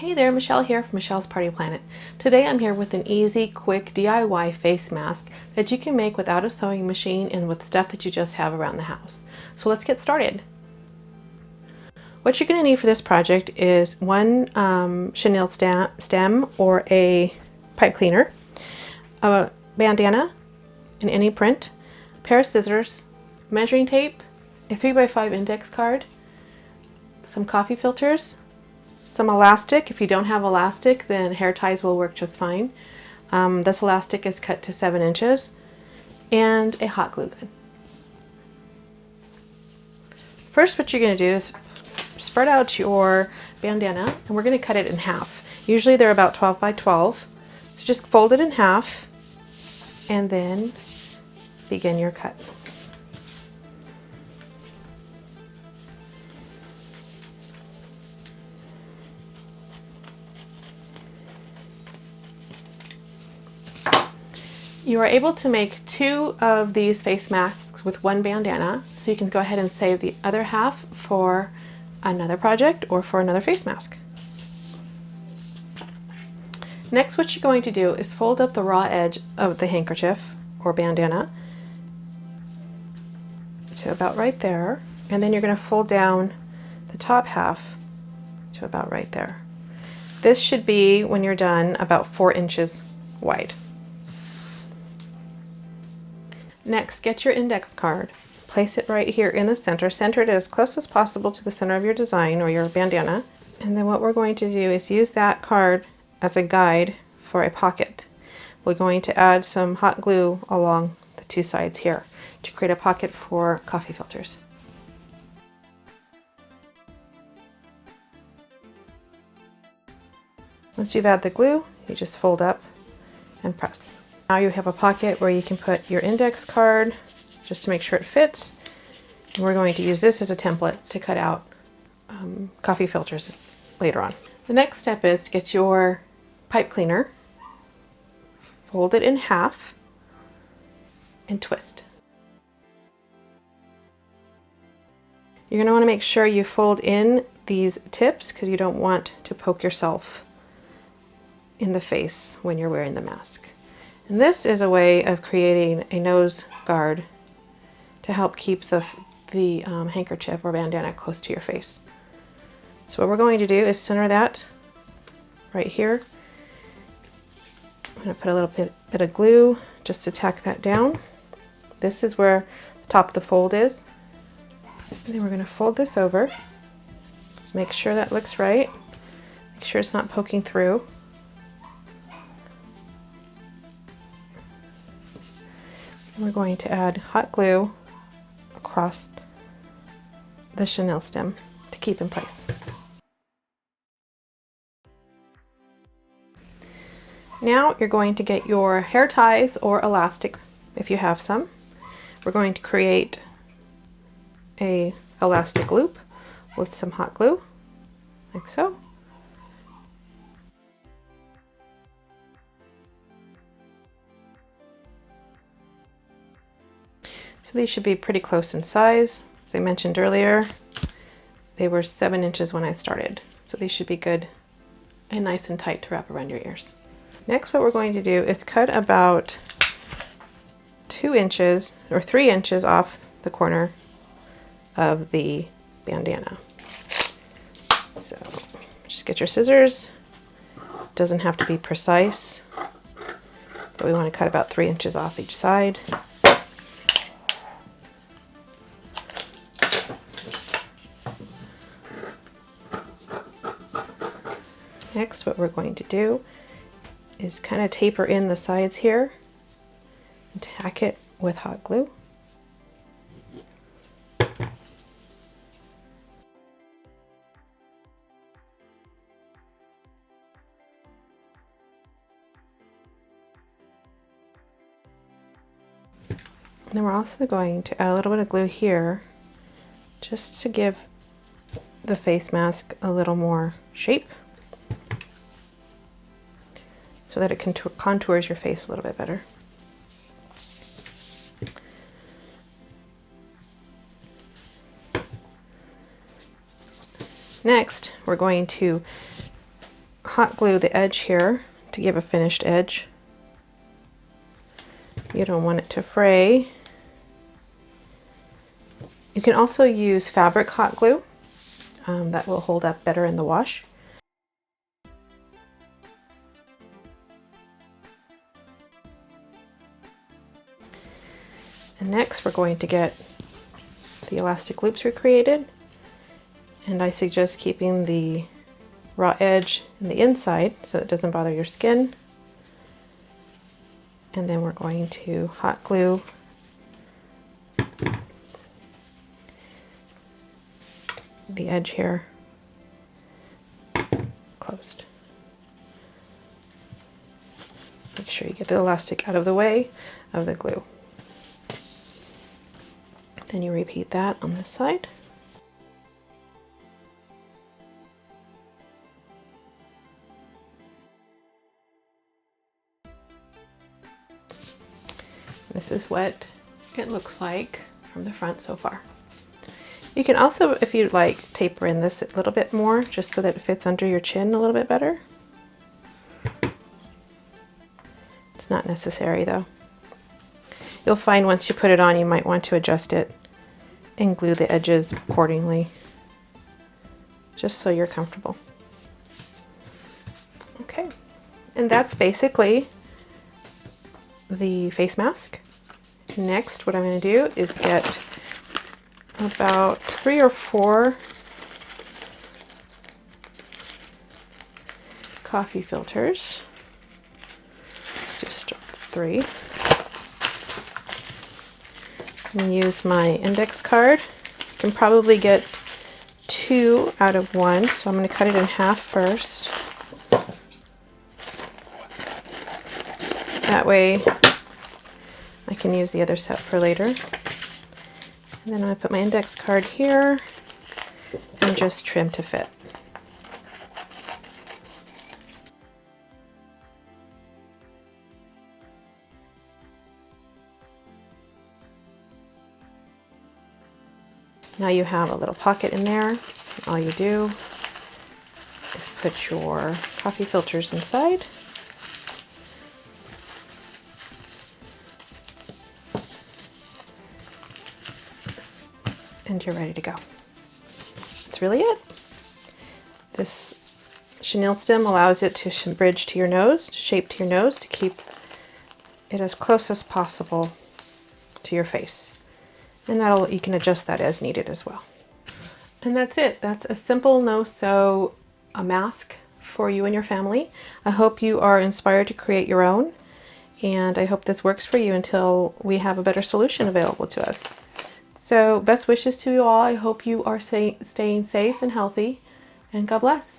Hey there, Michelle here from Michelle's Party Planet. Today I'm here with an easy, quick DIY face mask that you can make without a sewing machine and with stuff that you just have around the house. So let's get started. What you're going to need for this project is one chenille stem or a pipe cleaner, a bandana in any print, a pair of scissors, measuring tape, a 3x5 index card, some coffee filters, some elastic. If you don't have elastic, then hair ties will work just fine. This elastic is cut to 7 inches, and a hot glue gun. First, what you're going to do is spread out your bandana, and we're going to cut it in half. Usually they're about 12 by 12, so just fold it in half and then begin your cut. You are able to make 2 of these face masks with one bandana, so you can go ahead and save the other half for another project or for another face mask. Next, what you're going to do is fold up the raw edge of the handkerchief or bandana to about right there, and then you're going to fold down the top half to about right there. This should be, when you're done, about 4 inches wide. Next, get your index card, place it right here in the center, center it as close as possible to the center of your design or your bandana, and then what we're going to do is use that card as a guide for a pocket. We're going to add some hot glue along the 2 sides here to create a pocket for coffee filters. Once you've added the glue, you just fold up and press. Now you have a pocket where you can put your index card just to make sure it fits. And we're going to use this as a template to cut out coffee filters later on. The next step is to get your pipe cleaner, fold it in half, and twist. You're going to want to make sure you fold in these tips because you don't want to poke yourself in the face when you're wearing the mask. And this is a way of creating a nose guard to help keep the handkerchief or bandana close to your face. So what we're going to do is center that right here. I'm going to put a little bit of glue just to tack that down. This is where the top of the fold is. And then we're going to fold this over. Make sure that looks right. Make sure it's not poking through. We're going to add hot glue across the chenille stem to keep in place. Now you're going to get your hair ties or elastic if you have some. We're going to create a elastic loop with some hot glue, like so. So these should be pretty close in size. As I mentioned earlier, they were 7 inches when I started. So these should be good and nice and tight to wrap around your ears. Next, what we're going to do is cut about 2 inches or 3 inches off the corner of the bandana. So just get your scissors. Doesn't have to be precise, but we want to cut about 3 inches off each side. Next, what we're going to do is kind of taper in the sides here and tack it with hot glue. And then we're also going to add a little bit of glue here just to give the face mask a little more shape, so that it contours your face a little bit better. Next, we're going to hot glue the edge here to give a finished edge. You don't want it to fray. You can also use fabric hot glue. That will hold up better in the wash. And next we're going to get the elastic loops we created, and I suggest keeping the raw edge in the inside so it doesn't bother your skin. And then we're going to hot glue the edge here closed. Make sure you get the elastic out of the way of the glue. Then you repeat that on this side. This is what it looks like from the front so far. You can also, if you'd like, taper in this a little bit more just so that it fits under your chin a little bit better. It's not necessary though. You'll find once you put it on, you might want to adjust it and glue the edges accordingly, just so you're comfortable. Okay, and that's basically the face mask. Next, what I'm going to do is get about 3 or 4 coffee filters. Let's just start with 3. And use my index card. You can probably get 2 out of 1, so I'm going to cut it in half first. That way I can use the other set for later. And then I'm going to put my index card here and just trim to fit. Now you have a little pocket in there. All you do is put your coffee filters inside. And you're ready to go. That's really it. This chenille stem allows it to bridge to your nose, shape to your nose, to keep it as close as possible to your face. And you can adjust that as needed as well. And that's it. That's a simple no-sew mask for you and your family. I hope you are inspired to create your own, and I hope this works for you until we have a better solution available to us. So best wishes to you all. I hope you are staying safe and healthy, and God bless.